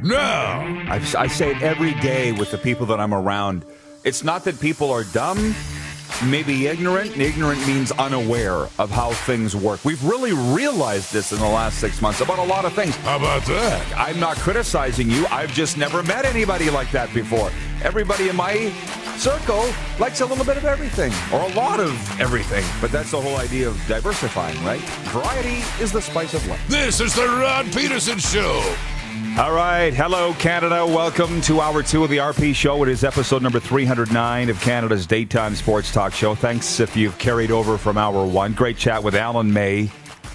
No! I say it every day with the people that I'm around. It's not that people are dumb, maybe ignorant. And ignorant means unaware of how things work. We've really realized this in the last 6 months about a lot of things. How about that? I'm not criticizing you. I've just never met anybody like that before. Everybody in my circle likes a little bit of everything, or a lot of everything. But that's the whole idea of diversifying, right? Variety is the spice of life. This is the Rod Pedersen Show. All right. Hello, Canada. Welcome to Hour 2 of the RP Show. It is episode number 309 of Canada's daytime sports talk show. Thanks if you've carried over from Hour 1. Great chat with Alan May,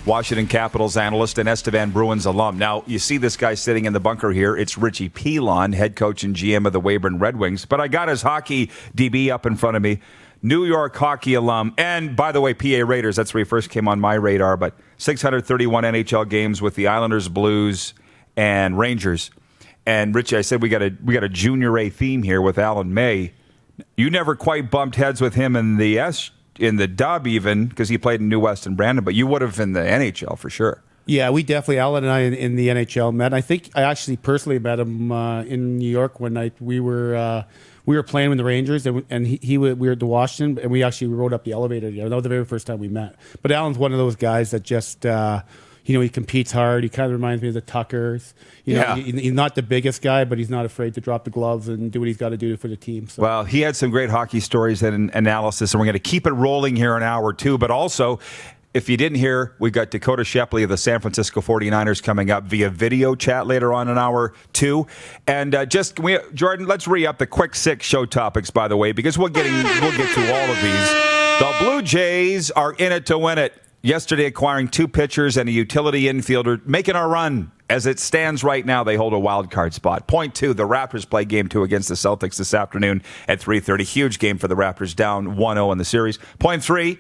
Washington Capitals analyst and Estevan Bruins alum. Now, you see this guy sitting in the bunker here. It's Richie Pilon, head coach and GM of the Weyburn Red Wings. But I got his hockey DB up in front of me. New York hockey alum. And, by the way, PA Raiders. That's where he first came on my radar. But 631 NHL games with the Islanders, Blues, and Rangers. And Richie, I said we got a junior A theme here with Alan May. You never quite bumped heads with him in the dub even, because he played in New West and Brandon, but you would have in the NHL for sure. Yeah, we definitely, Alan and I in the NHL met. I think I actually personally met him in New York one night. We were playing with the Rangers, and we were at the Washington, and we actually rode up the elevator together. That was the very first time we met. But Alan's one of those guys that just he competes hard. He kind of reminds me of the Tuckers. He's not the biggest guy, but he's not afraid to drop the gloves and do what he's got to do for the team. So. Well, he had some great hockey stories and analysis, and we're going to keep it rolling here in Hour 2. But also, if you didn't hear, we got Dakota Shepley of the San Francisco 49ers coming up via video chat later on in Hour 2. And Jordan, let's re-up the quick 6 show topics, by the way, because we'll get to all of these. The Blue Jays are in it to win it. Yesterday, acquiring 2 pitchers and a utility infielder, making a run. As it stands right now, they hold a wild card spot. Point 2, the Raptors play Game 2 against the Celtics this afternoon at 3:30. Huge game for the Raptors, down 1-0 in the series. Point 3,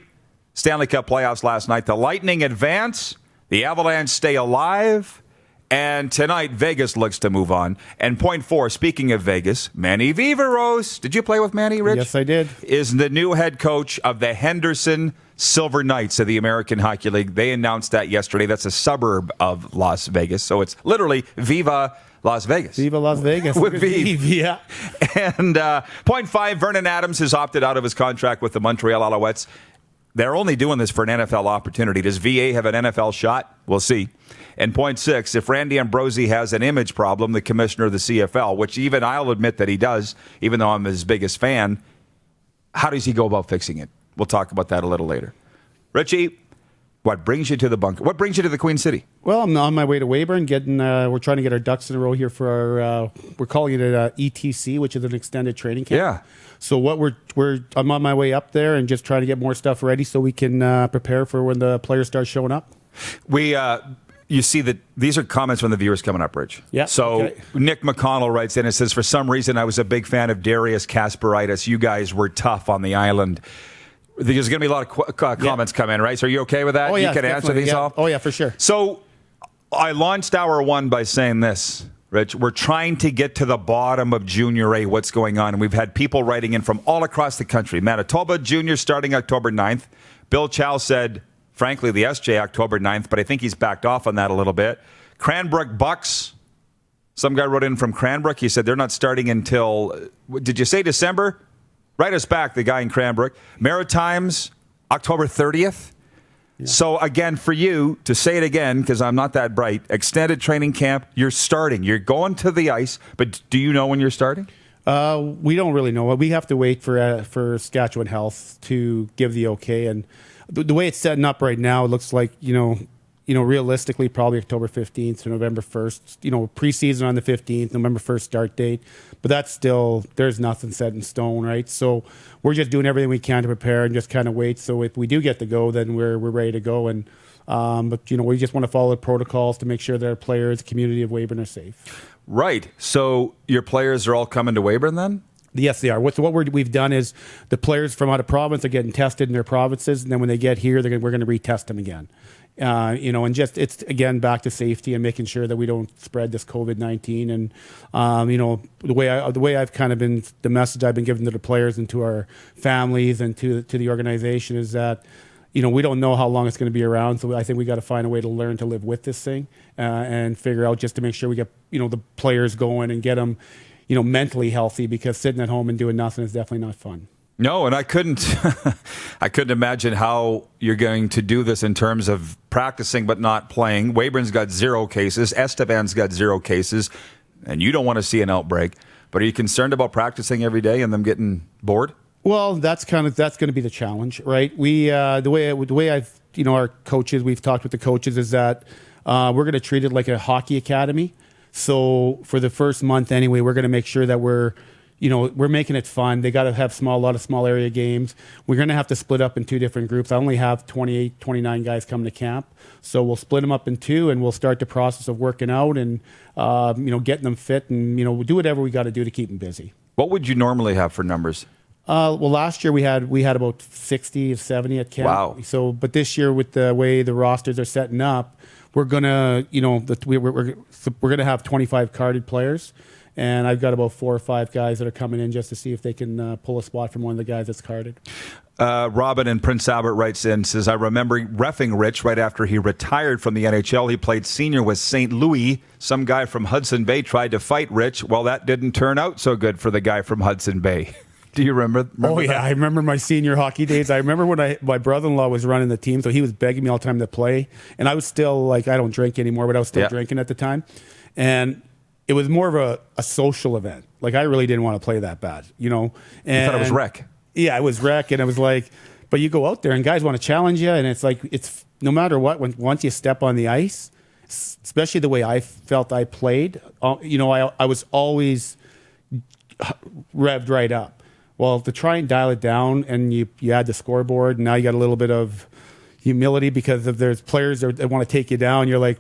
Stanley Cup playoffs last night. The Lightning advance, the Avalanche stay alive, and tonight, Vegas looks to move on. And point 4, speaking of Vegas, Manny Viveros. Did you play with Manny, Rich? Yes, I did. Is the new head coach of the Henderson Silver Knights of the American Hockey League. They announced that yesterday. That's a suburb of Las Vegas. So it's literally Viva Las Vegas. Viva Las Vegas. With Vive. Yeah. And point 5, Vernon Adams has opted out of his contract with the Montreal Alouettes. They're only doing this for an NFL opportunity. Does VA have an NFL shot? We'll see. And point 6, if Randy Ambrosie has an image problem, the commissioner of the CFL, which even I'll admit that he does, even though I'm his biggest fan, how does he go about fixing it? We'll talk about that a little later. Richie, what brings you to the bunker? What brings you to the Queen City? Well, I'm on my way to Weyburn. We're trying to get our ducks in a row here for our. We're calling it an ETC, which is an extended training camp. Yeah. So I'm on my way up there and just trying to get more stuff ready so we can prepare for when the players start showing up. You see that these are comments from the viewers coming up, Rich. Yeah. So okay. Nick McConnell writes in and says, for some reason, I was a big fan of Darius Kasparaitis. You guys were tough on the island. There's going to be a lot of comments come in, right? So are you okay with that? Oh, yeah, you can answer these all? Oh, yeah, for sure. So I launched Hour 1 by saying this, Rich. We're trying to get to the bottom of Junior A, what's going on. And we've had people writing in from all across the country. Manitoba Junior starting October 9th. Bill Chow said, frankly, the SJ October 9th, but I think he's backed off on that a little bit. Cranbrook Bucks. Some guy wrote in from Cranbrook. He said they're not starting until, did you say December? Write us back, the guy in Cranbrook. Maritimes, October 30th. Yeah. So, again, for you, to say it again, because I'm not that bright, extended training camp, you're starting. You're going to the ice, but do you know when you're starting? We don't really know. We have to wait for Saskatchewan Health to give the okay. And the way it's setting up right now, it looks like, realistically, probably October 15th to November 1st. Preseason on the 15th, November 1st start date. But that's still, there's nothing set in stone, right? So we're just doing everything we can to prepare and just kind of wait. So if we do get to go, then we're ready to go. And but we just want to follow the protocols to make sure that our players, the community of Weyburn, are safe. Right. So your players are all coming to Weyburn then? Yes, they are. What we've done is the players from out of province are getting tested in their provinces, and then when they get here, we're going to retest them again. And just it's again back to safety and making sure that we don't spread this COVID-19. And the way I've kind of been, the message I've been giving to the players and to our families and to the organization is that we don't know how long it's going to be around. So I think we got to find a way to learn to live with this thing and figure out just to make sure we get, the players going and get them, mentally healthy, because sitting at home and doing nothing is definitely not fun. No, and I couldn't imagine how you're going to do this in terms of practicing but not playing. Weyburn's got 0 cases. Esteban's got 0 cases, and you don't want to see an outbreak. But are you concerned about practicing every day and them getting bored? Well, that's going to be the challenge, right? We the way I've our coaches, we've talked with the coaches, is that we're going to treat it like a hockey academy. So for the first month anyway, we're going to make sure that we're making it fun. They got to have a lot of small area games. We're going to have to split up in 2 different groups. I only have 28, 29 guys coming to camp. So we'll split them up in 2, and we'll start the process of working out and, getting them fit, and, we'll do whatever we got to do to keep them busy. What would you normally have for numbers? Well, last year we had about 60 or 70 at camp. Wow. So, but this year, with the way the rosters are setting up, we're gonna, we're gonna have 25 carded players, and I've got about 4 or 5 guys that are coming in just to see if they can pull a spot from one of the guys that's carded. Robin in Prince Albert writes in, says, I remember reffing Rich right after he retired from the NHL. He played senior with St. Louis. Some guy from Hudson Bay tried to fight Rich. Well, that didn't turn out so good for the guy from Hudson Bay. Do you remember yeah, that? I remember my senior hockey days. I remember when my brother-in-law was running the team, so he was begging me all the time to play. And I was still, I don't drink anymore, but I was still drinking at the time. And it was more of a social event. I really didn't want to play that bad, And You thought it was rec. Yeah, it was rec, and it was but you go out there and guys want to challenge you, and it's no matter what, once you step on the ice, especially the way I felt I played, I was always revved right up. Well, to try and dial it down, and you add the scoreboard, and now you got a little bit of humility because if there's players that want to take you down, you're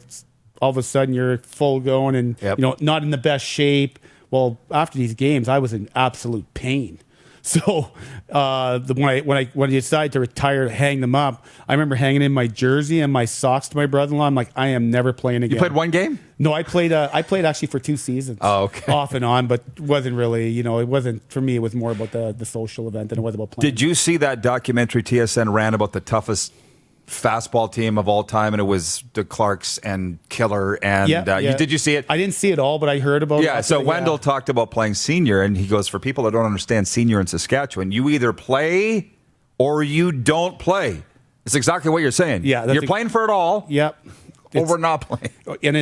all of a sudden you're full going and not in the best shape. Well, after these games, I was in absolute pain. So when I decided to retire, hang them up, I remember hanging in my jersey and my socks to my brother-in-law. I'm like, I am never playing again. You played 1 game? No, I played actually for 2 seasons. Oh, okay. Off and on, but wasn't really, it wasn't, for me, it was more about the social event than it was about playing. Did you see that documentary TSN ran about the toughest fastball team of all time, and it was the Clarks and Killer, and did you see it? I didn't see it all, but I heard about it. Yeah, so Wendell talked about playing senior, and he goes, for people that don't understand senior in Saskatchewan, you either play or you don't play. It's exactly what you're saying. Yeah, you're playing for it all. Yep. Over not playing. And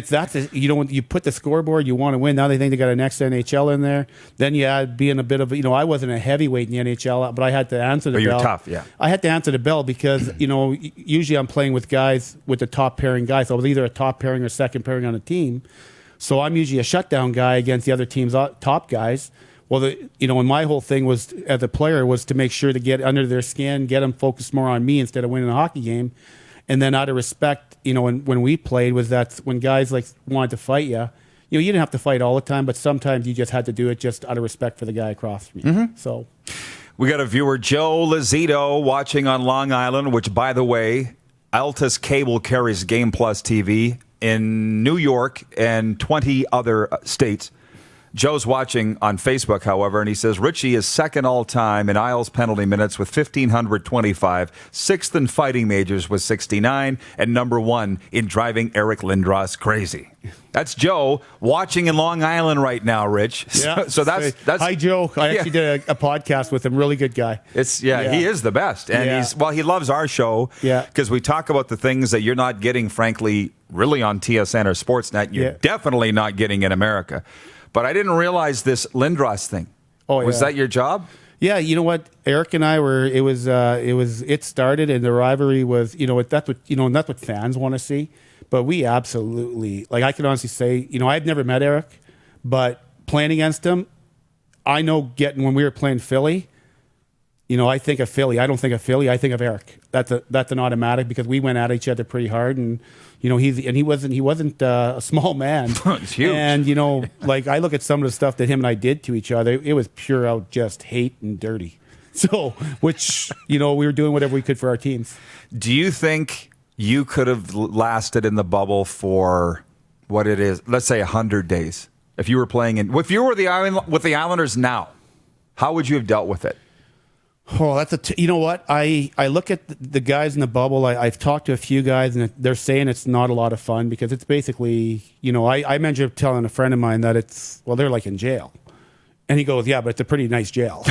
you put the scoreboard, you want to win. Now they think they got an next NHL in there. Then you add being a bit of, I wasn't a heavyweight in the NHL, but I had to answer the bell. You're tough, yeah. I had to answer the bell because, usually I'm playing with guys, with the top pairing guys. So I was either a top pairing or second pairing on a team. So I'm usually a shutdown guy against the other team's top guys. Well, and my whole thing was, as a player, was to make sure to get under their skin, get them focused more on me instead of winning a hockey game. And then out of respect, when we played, was that when guys wanted to fight you, you didn't have to fight all the time, but sometimes you just had to do it just out of respect for the guy across from you. Mm-hmm. So we got a viewer, Joe Lazito, watching on Long Island, which, by the way, Altus Cable carries Game Plus TV in New York and 20 other states. Joe's watching on Facebook, however, and he says Richie is second all-time in Isles penalty minutes with 1,525, sixth in fighting majors with 69, and number 1 in driving Eric Lindros crazy. That's Joe watching in Long Island right now, Rich. Yeah. So that's hi, Joe. I actually did a podcast with him. Really good guy. He is the best, and he loves our show. Yeah, because we talk about the things that you're not getting, frankly, really on TSN or Sportsnet. You're definitely not getting in America. But I didn't realize this Lindros thing. Oh, yeah. Was that your job? Yeah, you know what? Eric and I were. It started, and the rivalry was. That's what fans want to see. But we absolutely, I can honestly say, I've never met Eric, but playing against him, I know when we were playing Philly, I think of Philly. I don't think of Philly. I think of Eric. That's an automatic because we went at each other pretty hard, and he wasn't a small man. It's huge. And I look at some of the stuff that him and I did to each other. It was pure out just hate and dirty. So, which we were doing whatever we could for our teams. Do you think you could have lasted in the bubble for what it is? Let's say 100 days. If you were playing with the Islanders now, how would you have dealt with it? Oh, you know what? I look at the guys in the bubble. I've talked to a few guys, and they're saying it's not a lot of fun because it's basically, I remember telling a friend of mine that they're like in jail. And he goes, yeah, but it's a pretty nice jail.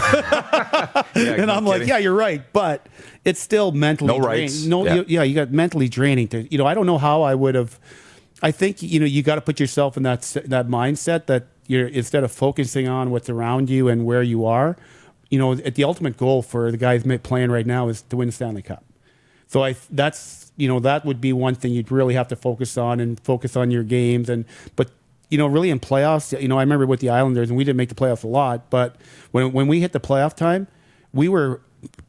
And I'm like, yeah, you're right. But it's still mentally no rights. You got mentally draining. I don't know how I would have. I think, you got to put yourself in that mindset that you're, instead of focusing on what's around you and where you are, the ultimate goal for the guys playing right now is to win the Stanley Cup. So that would be one thing you'd really have to focus on and focus on your games. But really in playoffs, I remember with the Islanders, and we didn't make the playoffs a lot, but when we hit the playoff time, we were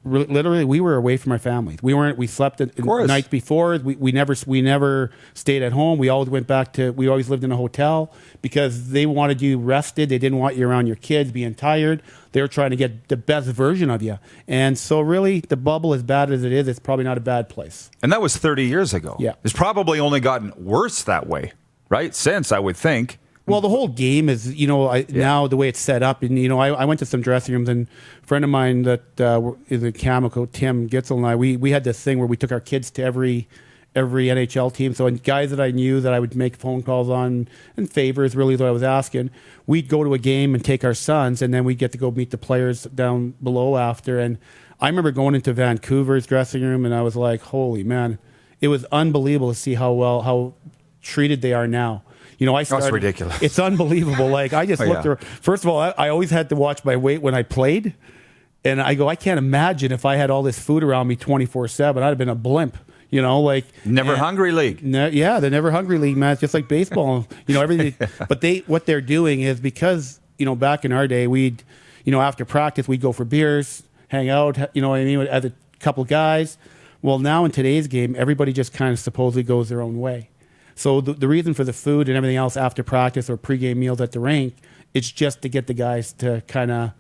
away from our families. We slept the nights before. We never stayed at home. We always lived in a hotel because they wanted you rested. They didn't want you around your kids being tired. They were trying to get the best version of you. And so really the bubble, as bad as it is, it's probably not a bad place. And that was 30 years ago. Yeah. It's probably only gotten worse that way, right? Since, I would think. Well, the whole game is, now the way it's set up. And, I went to some dressing rooms, and a friend of mine that is a Cameco, Tim Gitzel, and I, we had this thing where we took our kids to every NHL team. So guys that I knew that I would make phone calls on, and favors really is what I was asking, we'd go to a game and take our sons, and then we'd get to go meet the players down below after. And I remember going into Vancouver's dressing room, and I was like, holy man, it was unbelievable to see how treated they are now. That's ridiculous. It's unbelievable. Like, I just looked around. First of all, I always had to watch my weight when I played. And I go, I can't imagine if I had all this food around me 24/7. I'd have been a blimp, Never Hungry League. The Never Hungry League, man. It's just like baseball, everything. But what they're doing is because, back in our day, we'd, after practice, we'd go for beers, hang out, as a couple guys. Well, now in today's game, everybody just kind of supposedly goes their own way. So the reason for the food and everything else after practice or pregame meals at the rink, it's just to get the guys to kind of,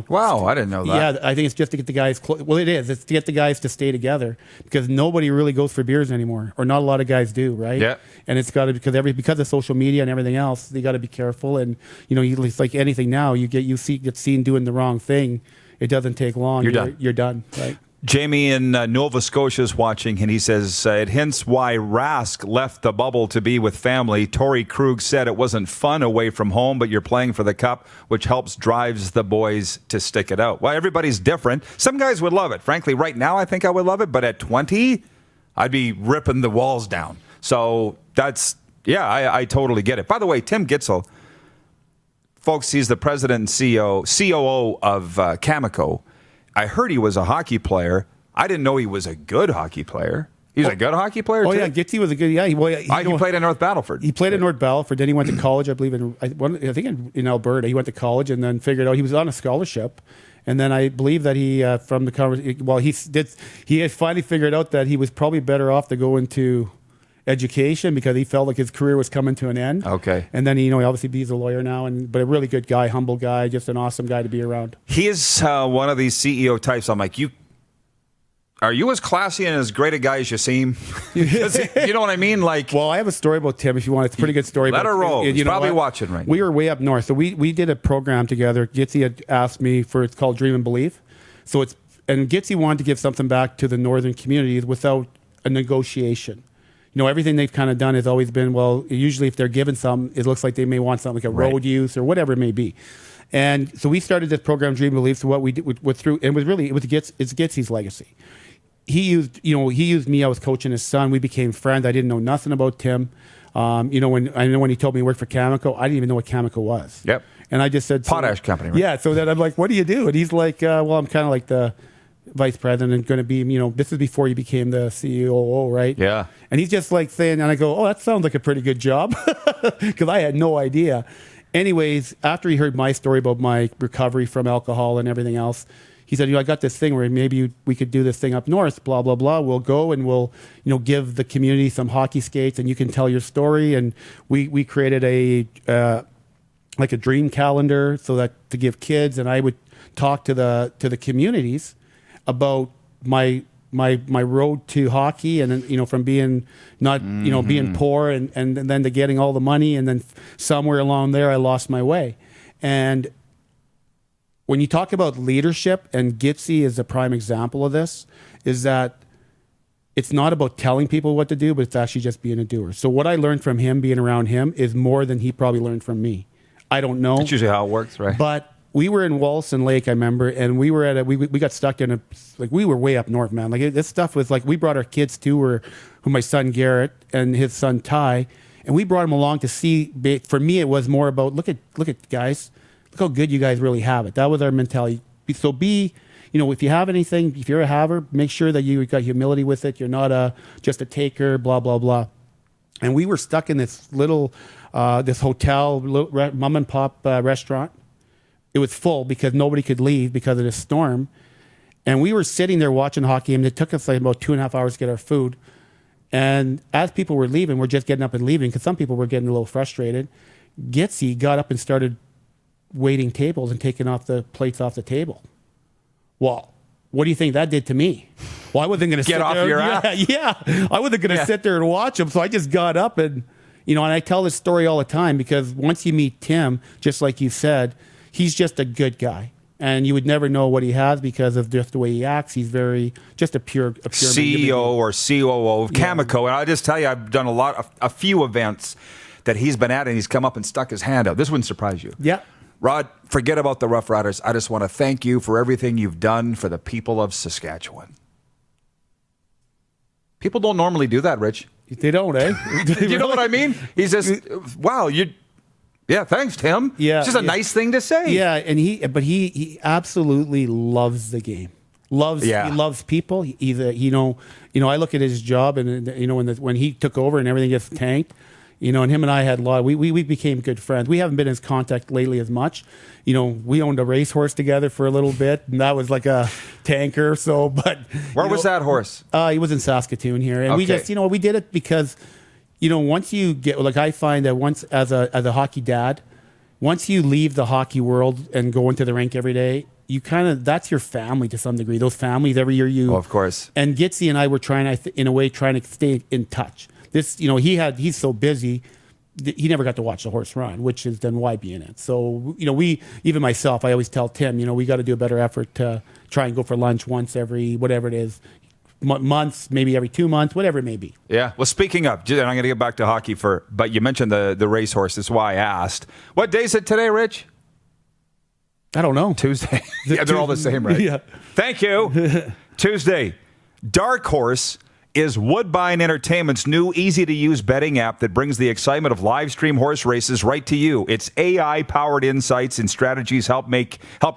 Wow, I didn't know that. Yeah, I think it's just to get the guys. Well, it is. It's to get the guys to stay together because nobody really goes for beers anymore, or not a lot of guys do, right? Yeah. And it's got to because of social media and everything else, they got to be careful. And it's like anything now. You get seen doing the wrong thing. It doesn't take long. You're done. Right. Jamie in Nova Scotia is watching, and he says, it hints why Rask left the bubble to be with family. Torrey Krug said it wasn't fun away from home, but you're playing for the cup, which drives the boys to stick it out. Well, everybody's different. Some guys would love it. Frankly, right now, I think I would love it, but at 20, I'd be ripping the walls down. So I totally get it. By the way, Tim Gitzel, folks, he's the president and COO of Cameco. I heard he was a hockey player. I didn't know he was a good hockey player. He's a good hockey player, too? Oh, yeah, Gitsy was a good... Yeah, he played in North Battleford. He played in North Battleford. Then he went to college, I believe, in Alberta. He went to college and then figured out he was on a scholarship. And then I believe that he had finally figured out that he was probably better off to go into education because he felt like his career was coming to an end. Okay. And then, obviously he's a lawyer now, but a really good guy, humble guy, just an awesome guy to be around. He is one of these CEO types. I'm like, are you as classy and as great a guy as you seem? You know what I mean? Well, I have a story about Tim if you want. It's a pretty good story. Let her roll. He's probably watching right now. We were way up north. So we did a program together. Gitsy had asked me it's called Dream and Believe. And Gitsy wanted to give something back to the northern communities without a negotiation. Everything they've kind of done has always been, usually if they're given something, it looks like they may want something like a road use or whatever it may be. And so we started this program, Dream Belief. So what we did it's Gitsy's legacy. He used me. I was coaching his son. We became friends. I didn't know nothing about Tim. When he told me he worked for Cameco, I didn't even know what Cameco was. Yep. And I just said, potash company, right? Yeah. So then I'm like, what do you do? And he's like, I'm kind of like the vice president and going to be, this is before you became the CEO, right? Yeah. And he's just like saying, and I go, oh, that sounds like a pretty good job because I had no idea. Anyways, after he heard my story about my recovery from alcohol and everything else, he said, I got this thing where maybe we could do this thing up north, blah, blah, blah. We'll go and we'll, give the community some hockey skates and you can tell your story. And we created a dream calendar so that to give kids, and I would talk to the communities about my road to hockey, and then from being being poor and then to getting all the money, and then somewhere along there I lost my way. And when you talk about leadership, and Gitsy is a prime example of this, is that it's not about telling people what to do, but it's actually just being a doer. So what I learned from him, being around him, is more than he probably learned from me. I don't know. That's usually how it works, right? But we were in Wollaston Lake, I remember, and we were at we got stuck in we were way up north, man. Like this stuff was like, we brought our kids too, who my son Garrett and his son Ty, and we brought them along to see. For me, it was more about look at guys, look how good you guys really have it. That was our mentality. So if you have anything, if you're a haver, make sure that you got humility with it. You're not just a taker, blah blah blah. And we were stuck in this little this hotel, mom and pop restaurant. It was full because nobody could leave because of the storm. And we were sitting there watching hockey, and it took us like about 2.5 hours to get our food. And as people were leaving, we're just getting up and leaving because some people were getting a little frustrated. Gitsy got up and started waiting tables and taking off the plates off the table. Well, what do you think that did to me? Well, I wasn't going to sit off there. your ass. Yeah. I wasn't going to sit there and watch him. So I just got up and I tell this story all the time because once you meet Tim, just like you said, he's just a good guy. And you would never know what he has because of just the way he acts. He's just a pure CEO or COO of Cameco. And I'll just tell you, I've done a few events that he's been at, and he's come up and stuck his hand out. This wouldn't surprise you. Yeah. Rod, forget about the Rough Riders. I just want to thank you for everything you've done for the people of Saskatchewan. People don't normally do that, Rich. They don't, eh? You know what I mean? He's just, wow, yeah, thanks, Tim. Yeah, it's just a nice thing to say. Yeah, and he absolutely loves the game. He loves people. I look at his job, and when he took over and everything gets tanked, and him and I had a lot. We became good friends. We haven't been in contact lately as much. We owned a racehorse together for a little bit, and that was like a tanker. So, but where was that horse? He was in Saskatoon here, and we just we did it because. Once you get, like I find that once as a hockey dad, once you leave the hockey world and go into the rink every day, you that's your family to some degree. Those families every year of course. And Gitsy and I were trying to stay in touch. This, he's so busy, he never got to watch the horse run, which is then why be in it. So, even myself, I always tell Tim, we got to do a better effort to try and go for lunch once every, whatever it is, months, maybe every 2 months, whatever it may be. Yeah. Well, speaking of, and I'm going to get back to hockey but you mentioned the racehorse. That's why I asked. What day is it today, Rich? I don't know. Tuesday. Yeah, they're all the same, right? Yeah. Thank you. Tuesday. Dark Horse is Woodbine Entertainment's new easy-to-use betting app that brings the excitement of live stream horse races right to you. Its AI-powered insights and strategies help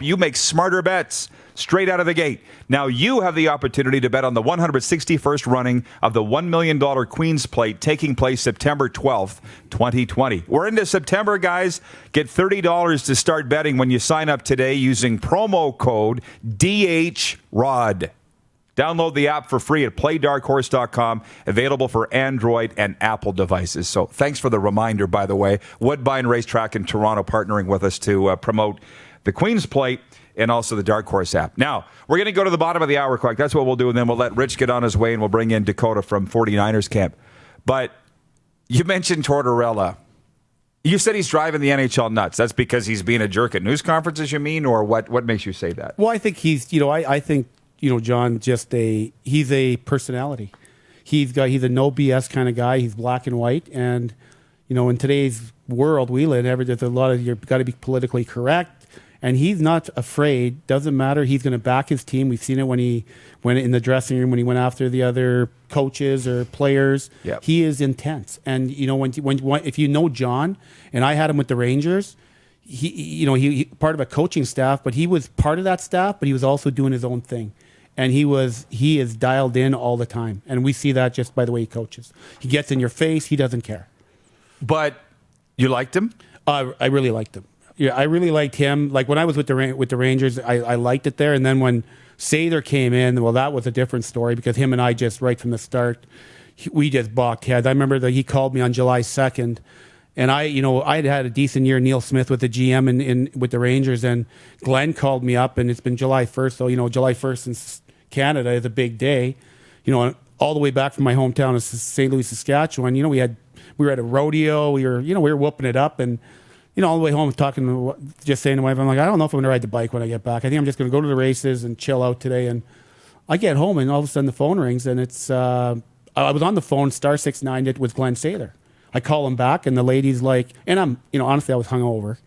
you make smarter bets straight out of the gate. Now you have the opportunity to bet on the 161st running of the $1 million Queen's Plate taking place September 12th, 2020. We're into September, guys. Get $30 to start betting when you sign up today using promo code DHROD. Download the app for free at playdarkhorse.com, available for Android and Apple devices. So thanks for the reminder, by the way. Woodbine Racetrack in Toronto partnering with us to promote the Queen's Plate and also the Dark Horse app. Now, we're going to go to the bottom of the hour clock. That's what we'll do, and then we'll let Rich get on his way, and we'll bring in Dakota from 49ers camp. But you mentioned Tortorella. You said he's driving the NHL nuts. That's because he's being a jerk at news conferences, you mean, or what makes you say that? Well, I think he's, I think, John, he's a personality. He's a no BS kind of guy. He's black and white. And, in today's world we live in, there's a lot of, you've got to be politically correct. And he's not afraid. Doesn't matter. He's going to back his team. We've seen it when he went in the dressing room, when he went after the other coaches or players. Yep. He is intense. And, if you know John, and I had him with the Rangers, he part of a coaching staff, but he was part of that staff, but he was also doing his own thing. And he is dialed in all the time. And we see that just by the way he coaches. He gets in your face. He doesn't care. But you liked him? I really liked him. Yeah, I really liked him. Like when I was with the Rangers, I liked it there. And then when Sather came in, well, that was a different story because him and I just right from the start, we just balked heads. I remember that he called me on July 2nd, and I had a decent year. Neil Smith with the GM in with the Rangers, and Glenn called me up, and it's been July 1st. So July 1st in Canada is a big day. All the way back from my hometown of St. Louis, Saskatchewan. We were at a rodeo. We were whooping it up and. all the way home talking to, just saying to my wife, I'm like, I don't know if I'm going to ride the bike when I get back. I think I'm just going to go to the races and chill out today. And I get home and all of a sudden the phone rings and it's, I was on the phone, star 69 with Glenn Sather. I call him back and the lady's like, and I'm, honestly, I was hungover,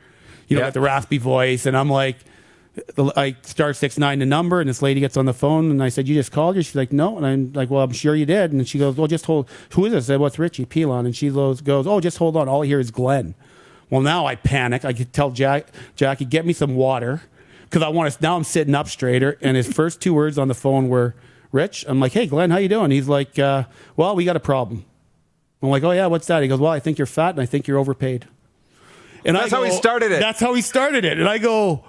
got the raspy voice. And I'm like, I star 69 the number and this lady gets on the phone and I said, you just called her? She's like, no. And I'm like, well, I'm sure you did. And she goes, well, just hold. Who is this? I said, what's Richie Pilon? And she goes, oh, just hold on. All I hear is Glenn. Well, now I panic. I could tell Jackie, get me some water because now I'm sitting up straighter. And his first 2 words on the phone were, Rich. I'm like, hey, Glenn, how you doing? He's like, well, we got a problem. I'm like, oh, yeah, what's that? He goes, well, I think you're fat and I think you're overpaid. And that's how he started it. That's how he started it. And I go,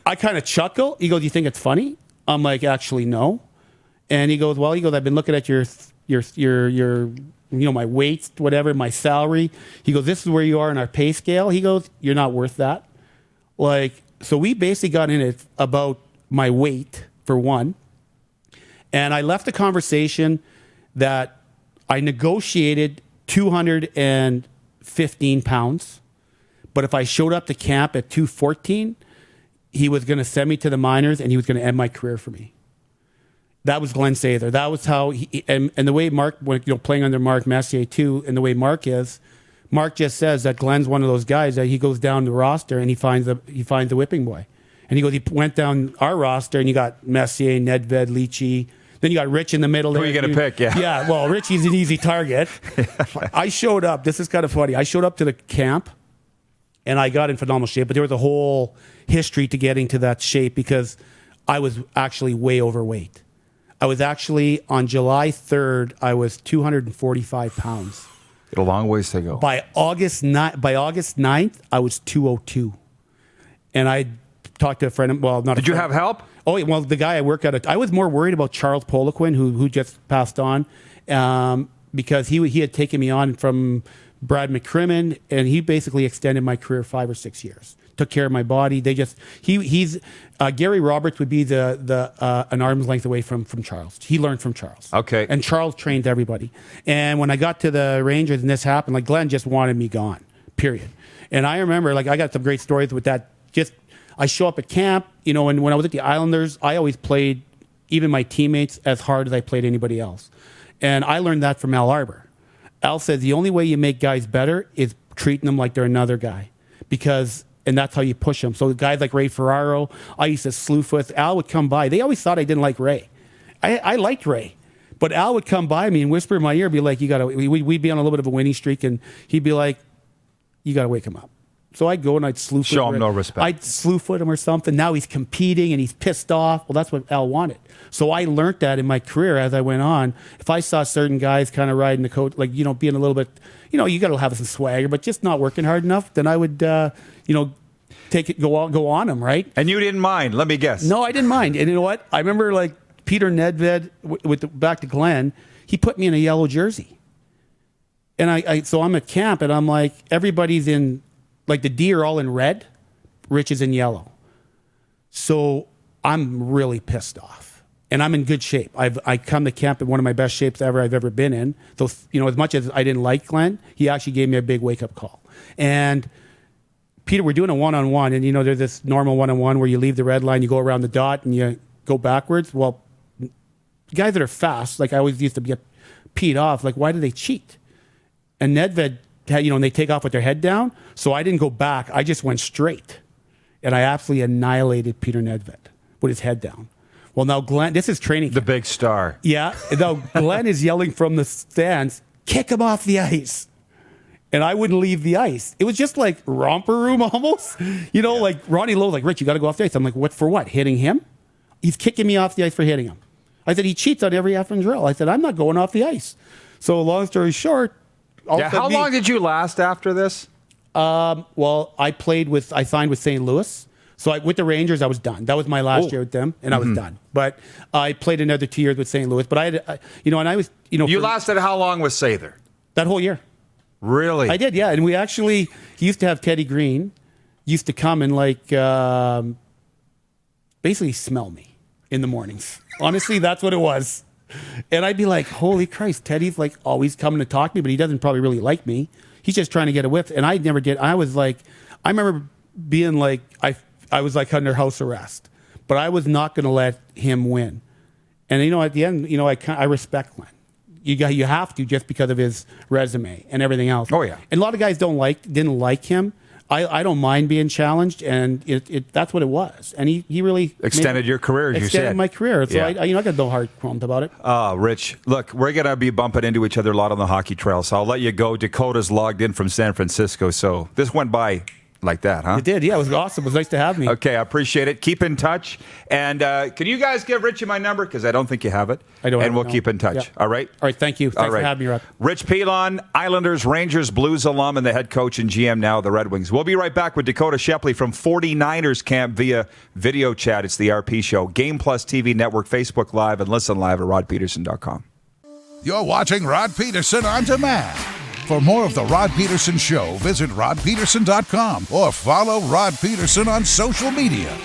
I kind of chuckle. He goes, you think it's funny? I'm like, actually, no. And he goes, well, I've been looking at your my weight, whatever, my salary. He goes, this is where you are in our pay scale. He goes, you're not worth that. So we basically got in it about my weight, for one. And I left the conversation that I negotiated 215 pounds. But if I showed up to camp at 214, he was going to send me to the minors and he was going to end my career for me. That was Glenn Sather. That was how and the way Mark, playing under Mark Messier too, and the way Mark is, Mark just says that Glenn's one of those guys that he goes down the roster and he finds the whipping boy. And he goes, he went down our roster and you got Messier, Nedved, Leachy. Then you got Rich in the middle. Who are you going to pick? Yeah. Yeah, well, Richie's an easy target. I showed up. This is kind of funny. I showed up to the camp and I got in phenomenal shape, but there was a whole history to getting to that shape because I was actually way overweight. I was actually, on July 3rd, I was 245 pounds. A long ways to go. By August 9th, I was 202. And I talked to a friend. Well, not. Did you have help? Oh, yeah, well, the guy I work at, I was more worried about Charles Poliquin, who just passed on, because he had taken me on from Brad McCrimmon, and he basically extended my career 5 or 6 years. Took care of my body. He's Gary Roberts would be an arm's length away from Charles. He learned from Charles. Okay. And Charles trained everybody. And when I got to the Rangers and this happened, Glenn just wanted me gone, period. And I remember, I got some great stories with that. I show up at camp, and when I was at the Islanders, I always played, even my teammates, as hard as I played anybody else. And I learned that from Al Arbor. Al says the only way you make guys better is treating them like they're another guy. And that's how you push them. So the guys like Ray Ferraro, I used to sleuth with. Al would come by. They always thought I didn't like Ray. I liked Ray. But Al would come by me and whisper in my ear, be like, we'd be on a little bit of a winning streak, and he'd be like, you got to wake him up. So I'd go and I'd sleuth Show him no respect. I'd sleuth with him or something. Now he's competing and he's pissed off. Well, that's what Al wanted. So I learned that in my career as I went on. If I saw certain guys kind of riding the coat, being a little bit, you got to have some swagger, but just not working hard enough, then I would, take it, go on them, right? And you didn't mind, let me guess. No, I didn't mind. And you know what? I remember Peter Nedved, back to Glenn, he put me in a yellow jersey. And so I'm at camp and I'm like, everybody's in, the D are all in red, Rich is in yellow. So I'm really pissed off. And I'm in good shape. I come to camp in one of my best shapes I've ever been in. So, as much as I didn't like Glenn, he actually gave me a big wake-up call. And Peter, we're doing a one-on-one, and there's this normal one-on-one where you leave the red line, you go around the dot, and you go backwards. Well, guys that are fast, I always used to get peed off, why do they cheat? And Nedved, and they take off with their head down, so I didn't go back. I just went straight, and I absolutely annihilated Peter Nedved with his head down. Well, now Glenn, this is training camp. The big star. Yeah. Now Glenn is yelling from the stands, kick him off the ice. And I wouldn't leave the ice. It was just like romper room almost. Ronnie Lowe's Rich, you got to go off the ice. I'm like, what for what? Hitting him? He's kicking me off the ice for hitting him. I said, he cheats on every effing drill. I said, I'm not going off the ice. So long story short. How long did you last after this? Well, I signed with St. Louis. So with the Rangers, I was done. That was my last year with them, and I was done. But I played another 2 years with St. Louis. But and I was, You lasted how long with Sather? That whole year. Really? I did, yeah. And he used to have Teddy Green, used to come and basically smell me in the mornings. Honestly, that's what it was. And I'd be like, holy Christ, Teddy's always coming to talk to me, but he doesn't probably really like me. He's just trying to get a whiff. And I never did. I remember being like, I was like under house arrest, but I was not going to let him win. And, at the end, I respect Glenn. You have to, just because of his resume and everything else. Oh, yeah. And a lot of guys didn't like him. I don't mind being challenged, and that's what it was. And he really extended your career, as you said. Extended my career. So yeah. I got no hard qualms about it. Rich, look, we're going to be bumping into each other a lot on the hockey trail, so I'll let you go. Dakota's logged in from San Francisco, so this went by like that, huh? It did, yeah. It was awesome. It was nice to have me. Okay, I appreciate it. Keep in touch. And can you guys give Richie my number? Because I don't think you have it. I don't. And we'll keep in touch. Yeah. All right? All right, thank you. Thanks for having me, Rob. Rich Pilon, Islanders, Rangers, Blues alum, and the head coach and GM now of the Red Wings. We'll be right back with Dakota Shepley from 49ers camp via video chat. It's the RP Show. Game Plus TV Network, Facebook Live, and listen live at rodpeterson.com. You're watching Rod Peterson On Demand. For more of The Rod Peterson Show, visit rodpeterson.com or follow Rod Peterson on social media.